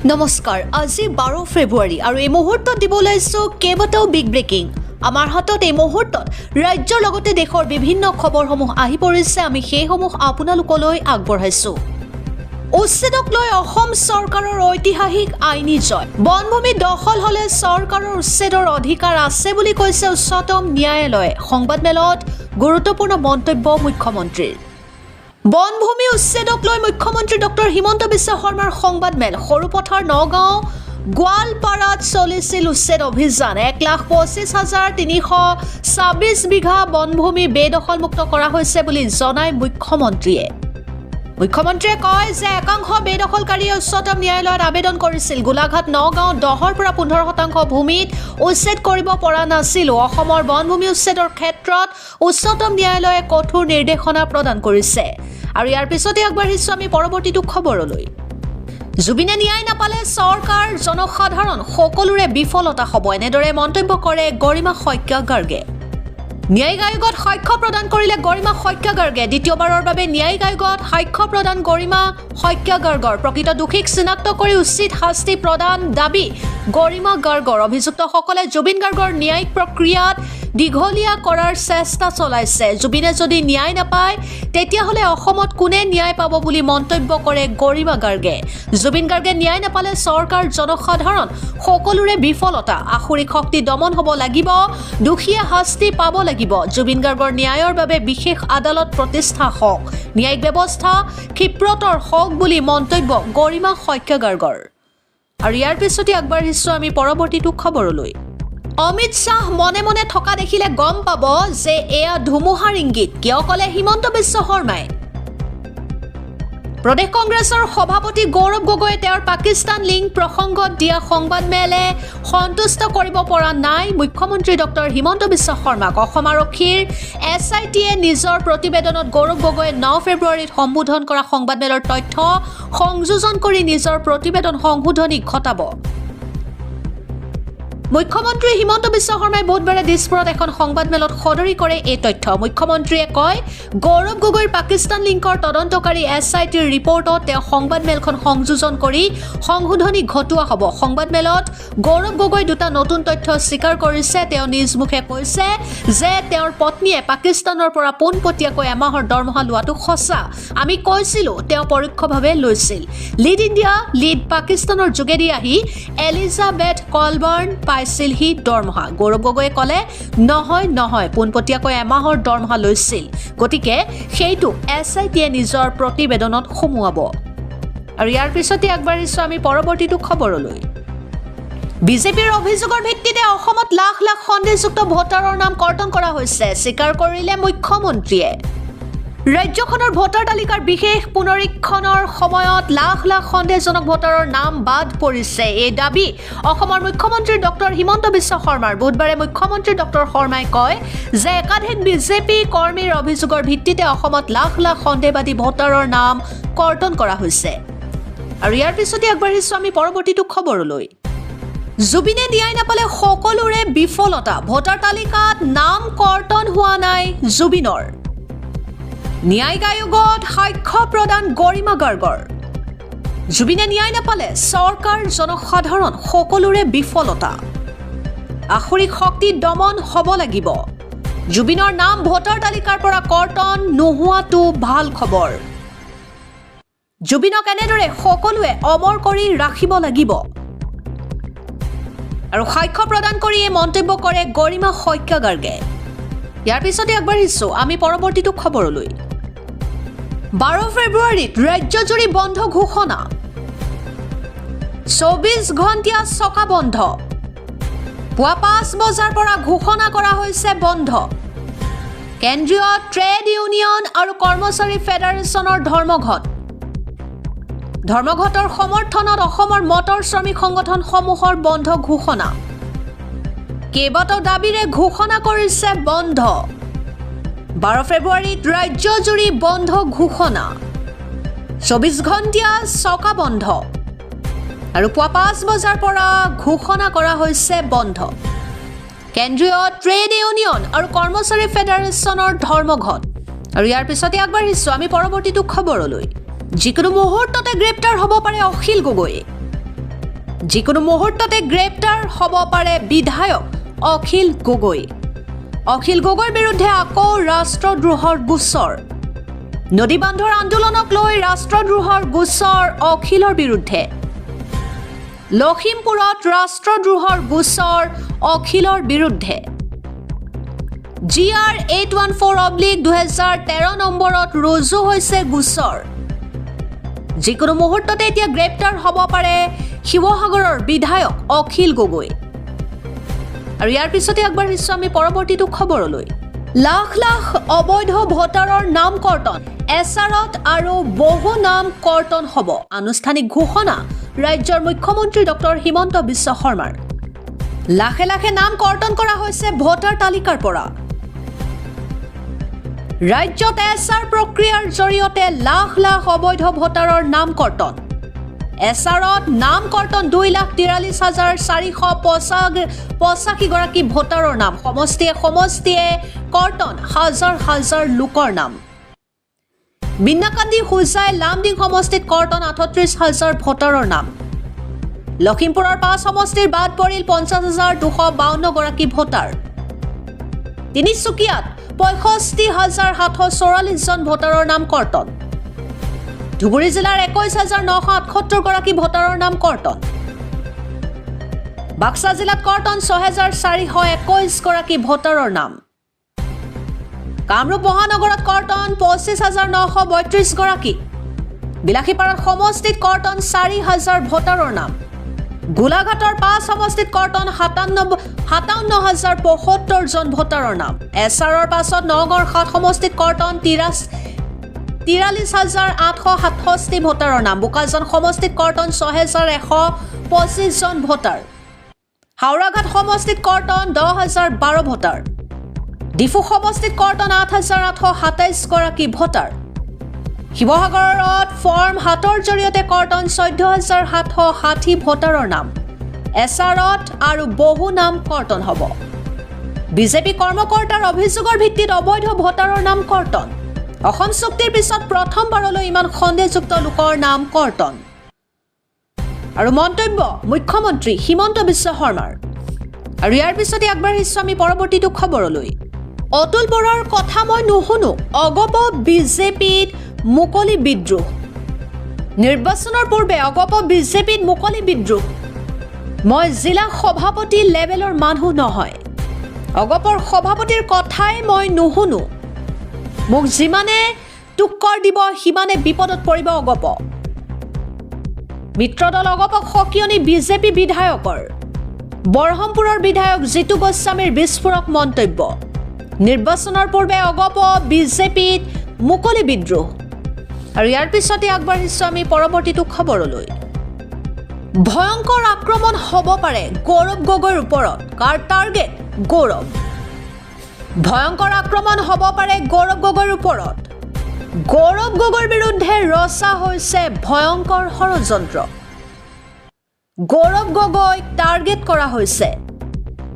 নমস্কাৰ আজি 12 ফেব্ৰুৱাৰী আৰু এই মুহূৰ্তত দিবলৈ আছো কেইবাটাও বিগ ব্ৰেকিং আমাৰ হাতত এই মুহূৰ্তত ৰাজ্যৰ লগতে দেশৰ বিভিন্ন খবৰসমূহ আহি পৰিছে আমি সেইসমূহ আপোনালোকলৈ আগবঢ়াইছো উচ্ছেদক লৈ অসম চৰকাৰৰ ঐতিহাসিক আইনী জয় বনভূমি দখল হলে চৰকাৰৰ উচ্ছেদৰ অধিকাৰ আছে বুলি কৈছে উচ্চতম ন্যায়ালয়ে সংবাদমেলত গুৰুত্বপূৰ্ণ মন্তব্য মুখ্যমন্ত্ৰীৰ বনভূমি উচ্ছেদক লৈ মুখ্যমন্ত্ৰী ডক্টৰ হিমন্ত বিশ্ব শৰ্মাৰ সংবাদমেল সৰুপথাৰ নগাঁও গোৱালপাৰাত চলিছিল উচ্ছেদ অভিযান 1,25,326 বিঘা বনভূমি বেদখলমুক্ত কৰা হৈছে বুলি জনাই মুখ্যমন্ত্ৰীয়ে কয় যে একাংশ বেদখলকাৰীয়ে উচ্চতম ন্যায়ালয়ত আবেদন কৰিছিল গোলাঘাট নগাঁও 10ৰ পৰা 15% ভূমিত উচ্ছেদ কৰিব পৰা নাছিল অসমৰ বনভূমি উচ্ছেদৰ ক্ষেত্ৰত উচ্চতম ন্যায়ালয়ে কঠোৰ নিৰ্দেশনা প্ৰদান কৰিছে আৰু ইয়াৰ পিছতে আগবাঢ়িছো আমি পৰৱৰ্তীটো খবৰলৈ জুবিনে ন্যায় নাপালে চৰকাৰ জনসাধাৰণ সকলোৰে বিফলতা হ'ব এনেদৰে মন্তব্য কৰে গৰিমা শইকীয়া গাৰ্গে ন্যায়িক আয়োগত সাক্ষ্য প্ৰদান কৰিলে গৰিমা শইকীয়া গাৰ্গে দ্বিতীয়বাৰৰ বাবে ন্যায়িক আয়োগত সাক্ষ্য প্ৰদান গৰিমা শইকীয়া গাৰ্গৰ প্ৰকৃত দোষীক চিনাক্ত কৰি উচিত শাস্তি প্ৰদান দাবী গৰিমা গাৰ্গৰ অভিযুক্তসকলে জুবিন গাৰ্গৰ ন্যায়িক প্ৰক্ৰিয়াত দীঘলীয়া কৰাৰ চেষ্টা চলাইছে জুবিনে যদি ন্যায় নাপায় তেতিয়াহ'লে অসমত কোনে ন্যায় পাব বুলি মন্তব্য কৰে গৰিমা গাৰ্গে জুবিন গাৰ্গে ন্যায় নাপালে চৰকাৰ জনসাধাৰণ সকলোৰে বিফলতা আখৰিক শক্তি দমন হ'ব লাগিব দুখীয়ে শাস্তি পাব লাগিব জুবিন গাৰ্গৰ ন্যায়ৰ বাবে বিশেষ আদালত প্ৰতিষ্ঠা হওক ন্যায়িক ব্যৱস্থা ক্ষিপ্ৰতৰ হওক বুলি মন্তব্য গৰিমা শইকীয়া গাৰ্গৰ আৰু ইয়াৰ পিছতে আগবাঢ়িছো আমি পৰৱৰ্তীটো খবৰলৈ অমিত শাহ মনে মনে থকা দেখিলে গম পাব যে এয়া ধুমুহাৰ ইংগিত কিয় ক'লে হিমন্ত বিশ্ব শৰ্মাই প্ৰদেশ কংগ্ৰেছৰ সভাপতি গৌৰৱ গগৈ তেওঁৰ পাকিস্তান লিংক প্ৰসংগত দিয়া সংবাদমেলে সন্তুষ্ট কৰিব পৰা নাই মুখ্যমন্ত্ৰী ডক্টৰ হিমন্ত বিশ্ব শৰ্মাক অসম আৰক্ষীৰ SITয়ে নিজৰ প্ৰতিবেদনত গৌৰৱ গগৈয়ে 9 ফেব্ৰুৱাৰীত সম্বোধন কৰা সংবাদমেলৰ তথ্য সংযোজন কৰি নিজৰ প্ৰতিবেদন সংশোধনী ঘটাব মুখ্যমন্ত্ৰী হিমন্ত বিশ্ব শৰ্মাই বুধবাৰে দিছপুৰত এখন সংবাদমেলত সদৰি কৰে এই তথ্য মুখ্যমন্ত্ৰীয়ে কয় গৌৰৱ গগৈৰ পাকিস্তান লিংকৰ তদন্তকাৰী SITৰ ৰিপৰ্টত তেওঁ সংবাদমেলখন সংযোজন কৰি সংশোধনী ঘটোৱা হ'ব সংবাদমেলত গৌৰৱ গগৈ দুটা নতুন তথ্য স্বীকাৰ কৰিছে তেওঁ নিজ মুখে কৈছে যে তেওঁৰ পত্নীয়ে পাকিস্তানৰ পৰা পোনপটীয়াকৈ এমাহৰ দৰমহা লোৱাটো সঁচা আমি কৈছিলো তেওঁ পৰোক্ষভাৱে লৈছিল লিড ইণ্ডিয়া লিড পাকিস্তানৰ যোগেদি আহি এলিজাবেথ কলবাৰ্ণ পাইছিল হি দৰমহা গৌৰৱ গগৈয়ে ক'লে নহয় পোনপটীয়াকৈ এমাহৰ দৰমহা লৈছিল গতিকে সেইটো SITয়ে নিজৰ প্ৰতিবেদনত সোমোৱাব আৰু ইয়াৰ পিছতে আগবাঢ়িছো আমি পৰৱৰ্তীটো খবৰলৈ বিজেপিৰ অভিযোগৰ ভিত্তিতে অসমত লাখ লাখ সন্দেহযুক্ত ভোটাৰৰ নাম কৰ্তন কৰা হৈছে স্বীকাৰ কৰিলে মুখ্যমন্ত্ৰীয়ে ৰাজ্যখনৰ ভোটাৰ তালিকাৰ বিশেষ পুনৰীক্ষণৰ সময়ত লাখ লাখ সন্দেহজনক ভোটাৰৰ নাম বাদ পৰিছে এই দাবী অসমৰ মুখ্যমন্ত্ৰী ডক্টৰ হিমন্ত বিশ্ব শৰ্মাৰ বুধবাৰে মুখ্যমন্ত্ৰী ডক্টৰ শৰ্মাই কয় যে একাধিক বিজেপি কৰ্মীৰ অভিযোগৰ ভিত্তিতে অসমত লাখ লাখ সন্দেহবাদী ভোটাৰৰ নাম কৰ্তন কৰা হৈছে আৰু ইয়াৰ পিছতে আগবাঢ়িছো আমি পৰৱৰ্তীটো খবৰলৈ জুবিনে ন্যায় নাপালে সকলোৰে বিফলতা ভোটাৰ তালিকাত নাম কৰ্তন হোৱা নাই জুবিনৰ ন্যায়িক আয়োগত সাক্ষ্য প্ৰদান গৰিমা গাৰ্গৰ জুবিনে ন্যায় নাপালে চৰকাৰ জনসাধাৰণ সকলোৰে বিফলতা আখৰিক শক্তি দমন হ'ব লাগিব জুবিনৰ নাম ভোটাৰ তালিকাৰ পৰা কৰ্তন নোহোৱাটো ভাল খবৰ জুবিনক এনেদৰে সকলোৱে অমৰ কৰি ৰাখিব লাগিব আৰু সাক্ষ্য প্ৰদান কৰি এই মন্তব্য কৰে গৰিমা শইকীয়া গাৰ্গে ইয়াৰ পিছতে আগবাঢ়িছো আমি পৰৱৰ্তীটো খবৰলৈ 12 ফেব্ৰুৱাৰীত ৰাজ্যজুৰি বন্ধ ঘোষণা 24 ঘণ্টীয়া চকা বন্ধ পুৱা 5 বজাৰ পৰা ঘোষণা কৰা হৈছে বন্ধ কেন্দ্ৰীয় ট্ৰেড ইউনিয়ন আৰু কৰ্মচাৰী ফেডাৰেশ্যনৰ ধৰ্মঘটৰ সমৰ্থনত অসমৰ মটৰ শ্ৰমিক সংগঠনসমূহৰ বন্ধ ঘোষণা কেইবাটাও দাবীৰে ঘোষণা কৰিছে বন্ধ 12 ফেব্ৰুৱাৰীত ৰাজ্যজুৰি বন্ধ ঘোষণা 24 ঘণ্টীয়া চকা বন্ধ আৰু পুৱা 5 বজাৰ পৰা ঘোষণা কৰা হৈছে বন্ধ কেন্দ্ৰীয় ট্ৰেড ইউনিয়ন আৰু কৰ্মচাৰী ফেডাৰেশ্যনৰ ধৰ্মঘট আৰু ইয়াৰ পিছতে আগবাঢ়িছো আমি পৰৱৰ্তীটো খবৰলৈ যিকোনো মুহূৰ্ততে গ্ৰেপ্তাৰ হ'ব পাৰে অখিল গগৈ যিকোনো মুহূৰ্ততে গ্ৰেপ্তাৰ হ'ব পাৰে বিধায়ক অখিল গগৈ। অখিল গগৈৰ বিৰুদ্ধে আকৌ ৰাষ্ট্ৰদ্ৰোহৰ গোচৰ। নদী বান্ধৰ আন্দোলনক লৈ ৰাষ্ট্ৰদ্ৰোহৰ গোচৰ অখিলৰ বিৰুদ্ধে। লখিমপুৰত ৰাষ্ট্ৰদ্ৰোহৰ গোচৰ অখিলৰ বিৰুদ্ধে। GR 814/2013 নম্বৰত ৰুজু হৈছে গোচৰ। যিকোনো মুহূৰ্ততে এতিয়া গ্ৰেপ্তাৰ হ'ব পাৰে শিৱসাগৰৰ বিধায়ক অখিল গগৈ। আৰু ইয়াৰ পিছতে আগবাঢ়িছোঁ আমি পৰৱৰ্তীটো খবৰলৈ। লাখ লাখ অবৈধ ভোটাৰৰ নাম কৰ্তন এছাৰত আৰু বহু নাম কৰ্তন হ'ব। আনুষ্ঠানিক ঘোষণা ৰাজ্যৰ মুখ্যমন্ত্ৰী ডক্টৰ হিমন্ত বিশ্ব শৰ্মাৰ। লাখে লাখে নাম কৰ্তন কৰা হৈছে ভোটাৰ তালিকাৰ পৰা। ৰাজ্যত এছাৰ প্ৰক্ৰিয়াৰ জৰিয়তে লাখ লাখ অবৈধ ভোটাৰৰ নাম কৰ্তন। এছাৰত নাম কৰ্তন 2,13,485 গৰাকী ভোটাৰৰ নাম। সমষ্টিয়ে সমষ্টিয়ে কৰ্তন হাজাৰ হাজাৰ লোকৰ নাম। বিন্নাকান্দি হোজাই লামডিং সমষ্টিত কৰ্তন 38,000 ভোটাৰৰ নাম। লখিমপুৰৰ 5 সমষ্টিৰ বাদ পৰিল 50,252 গৰাকী ভোটাৰ। তিনিচুকীয়াত 65,744 জন ভোটাৰৰ নাম কৰ্তন। ধুবুৰী জিলাৰ 21,978 গৰাকী ভোটাৰৰ নাম কৰ্তন। বাক্সা জিলাত কৰ্তন 6,421 গৰাকী ভোটাৰৰ নাম। কামৰূপ মহানগৰত কৰ্তন 25,932 গৰাকী। বিলাসীপাৰাত সমষ্টিত কৰ্তন 4,000 ভোটাৰৰ নাম। গোলাঘাটৰ 5 সমষ্টিত কৰ্তন 57,075 জন ভোটাৰৰ নাম। এছাৰৰ পাছত নগাঁৱৰ 7 সমষ্টিত কৰ্তন 43,867 ভোটাৰৰ নাম। বোকাজান সমষ্টিত কৰ্তন 6,125 জন ভোটাৰ। হাওৰাঘাট সমষ্টিত কৰ্তন 10,012 ভোটাৰ। ডিফু সমষ্টিত কৰ্তন 8,827 গৰাকী ভোটাৰ। শিৱসাগৰত ফৰ্ম 7ৰ জৰিয়তে কৰ্তন 14,760 ভোটাৰৰ নাম। এছাৰত আৰু বহু নাম কৰ্তন হ'ব। বিজেপি কৰ্মকৰ্তাৰ অভিযোগৰ ভিত্তিত অবৈধ ভোটাৰৰ নাম কৰ্তন। অসম চুক্তিৰ পিছত প্ৰথমবাৰলৈ ইমান সন্দেহযুক্ত লোকৰ নাম কৰ্তন। আৰু মন্তব্য মুখ্যমন্ত্ৰী হিমন্ত বিশ্ব শৰ্মাৰ। আৰু ইয়াৰ পিছতে আগবাঢ়িছোঁ আমি পৰৱৰ্তীটো খবৰলৈ। অতুল বৰাৰ কথা মই নুশুনো, অগপ বিজেপিত মুকলি বিদ্ৰোহ। নিৰ্বাচনৰ পূৰ্বে অগপ বিজেপিত মুকলি বিদ্ৰোহ। মই জিলা সভাপতি লেভেলৰ মানুহ নহয়। অগপৰ সভাপতিৰ কথাই মই নুশুনো। মোক যিমানে টুক্কৰ দিব সিমানে বিপদত পৰিব অগপ। মিত্ৰদল অগপক সকিয়নি বিজেপি বিধায়কৰ। বৰহমপুৰৰ বিধায়ক জিতু গোস্বামীৰ বিস্ফোৰক মন্তব্য। নিৰ্বাচনৰ পূৰ্বে অগপ বিজেপিত মুকলি বিদ্ৰোহ। আৰু ইয়াৰ পিছতে আগবাঢ়িছোঁ আমি পৰৱৰ্তীটো খবৰলৈ। ভয়ংকৰ আক্ৰমণ হ'ব পাৰে গৌৰৱ গগৈৰ ওপৰত। কাৰ টাৰ্গেট? গৌৰৱ। ভয়ংকৰ আক্ৰমণ হ'ব পাৰে গৌৰৱ গগৈৰ ওপৰত। গৌৰৱ গগৈৰ বিৰুদ্ধে ৰচা হৈছে ভয়ংকৰ ষড়যন্ত্ৰ। গৌৰৱ গগৈক টাৰ্গেট কৰা হৈছে।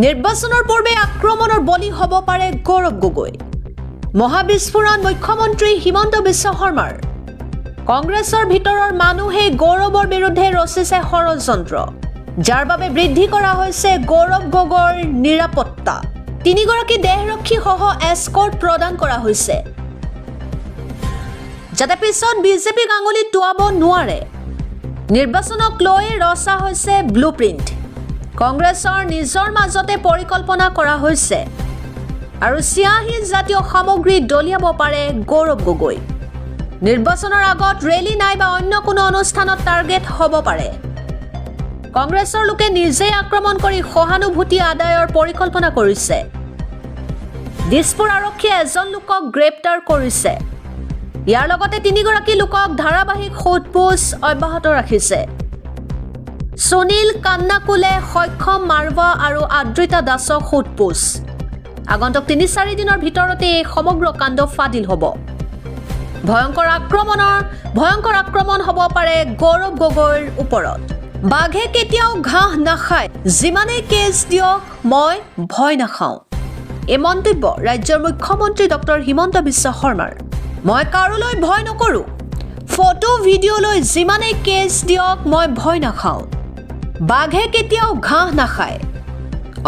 নিৰ্বাচনৰ পূৰ্বে আক্ৰমণৰ বলি হ'ব পাৰে গৌৰৱ গগৈ। মহাবিস্ফোৰণ মুখ্যমন্ত্ৰী হিমন্ত বিশ্ব শৰ্মাৰ। কংগ্ৰেছৰ ভিতৰৰ মানুহে গৌৰৱৰ বিৰুদ্ধে ৰচিছে ষড়যন্ত্ৰ, যাৰ বাবে বৃদ্ধি কৰা হৈছে গৌৰৱ গগৈৰ নিৰাপত্তা। 3 গৰাকী দেহৰক্ষী সহ এস্কৰ্ট প্ৰদান কৰা হৈছে, যাতে পিছত বিজেপিক আঙুলিত টোৱাব নোৱাৰে। নিৰ্বাচনক লৈ ৰচা হৈছে ব্লুপ্ৰিণ্ট। কংগ্ৰেছৰ নিজৰ মাজতে পৰিকল্পনা কৰা হৈছে আৰু চিয়াহী জাতীয় সামগ্ৰী দলিয়াব পাৰে গৌৰৱ গগৈ। নিৰ্বাচনৰ আগত ৰেলী নাইবা অন্য কোনো অনুষ্ঠানত টাৰ্গেট হ'ব পাৰে। কংগ্ৰেছৰ লোকে নিজেই আক্ৰমণ কৰি সহানুভূতি আদায়ৰ পৰিকল্পনা কৰিছে। দিছপুৰ আৰক্ষীয়ে এজন লোকক গ্ৰেপ্তাৰ কৰিছে। ইয়াৰ লগতে 3 গৰাকী লোকক ধাৰাবাহিক সোধপোছ অব্যাহত ৰাখিছে। সুনীল কান্নাকুলে, সক্ষম মাৰৱা আৰু আদ্ৰিতা দাসক সোধপোছ। আগন্তুক 3-4 দিনৰ ভিতৰতে এই সমগ্ৰ কাণ্ড ফাদিল হ'ব। ভয়ংকৰ আক্ৰমণ হ'ব পাৰে গৌৰৱ গগৈৰ ওপৰত। বাঘে কেতিয়াও ঘাঁহ নাখায়, যিমানেই কেছ দিয়ক মই ভয় নাখাওঁ। এই মন্তব্য ৰাজ্যৰ মুখ্যমন্ত্ৰী ডক্টৰ হিমন্ত বিশ্ব শৰ্মাৰ। মই কাৰোলৈ ভয় নকৰোঁ। ফটো ভিডিঅ'লৈ যিমানেই কেছ দিয়ক মই ভয় নাখাওঁ। বাঘে কেতিয়াও ঘাঁহ নাখায়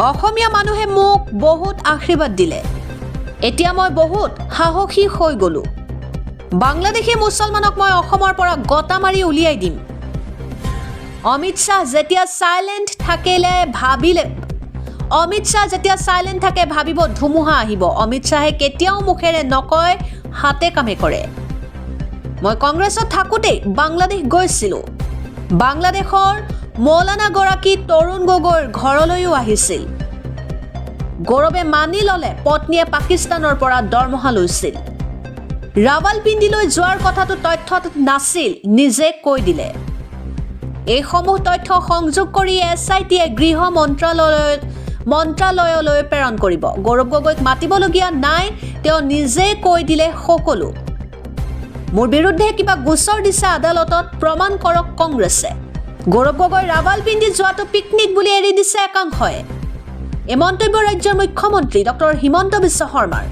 অসমীয়া মানুহে মোক বহুত আশীৰ্বাদ দিলে এতিয়া মই বহুত সাহসী হৈ গলো বাংলাদেশী মুছলমানক মই অসমৰ পৰা গটা মাৰি উলিয়াই দিম অমিত শাহ যেতিয়া সাইলেন্ট থাকে ভাবিব ধুমুহা আহিব অমিত শাহে কেতিয়াও মুখেৰে নকয় হাতে কামে কৰে মই কংগ্ৰেছত থাকোঁতে বাংলাদেশ গৈছিলো বাংলাদেশৰ মৌলানা গৰাকী তৰুণ গগৈৰ ঘৰলৈও আহিছিল গৌৰৱে মানি ললে পত্নীয়ে পাকিস্তানৰ পৰা দৰমহা লৈছিল ৰাৱালপিণ্ডিলৈ যোৱাৰ কথাটো তথ্যত নাছিল নিজে কৈ দিলে এই সমূহ তথ্য সংযোগ কৰি এছআইটিয়ে গৃহ মন্ত্ৰালয়লৈ প্ৰেৰণ কৰিব গৌৰৱ গগৈক মাতিবলগীয়া নাই তেওঁ নিজে কৈ দিলে সকলো মোৰ বিৰুদ্ধে কিবা গোচৰ দিছে আদালতত প্ৰমাণ কৰক কংগ্ৰেছে গৌৰৱ গগৈ ৰাৱালপিণ্ডি যোৱাটো পিকনিক বুলি এৰি দিছে একাংশই এই মন্তব্য ৰাজ্যৰ মুখ্যমন্ত্ৰী ডক্টৰ হিমন্ত বিশ্ব শৰ্মাৰ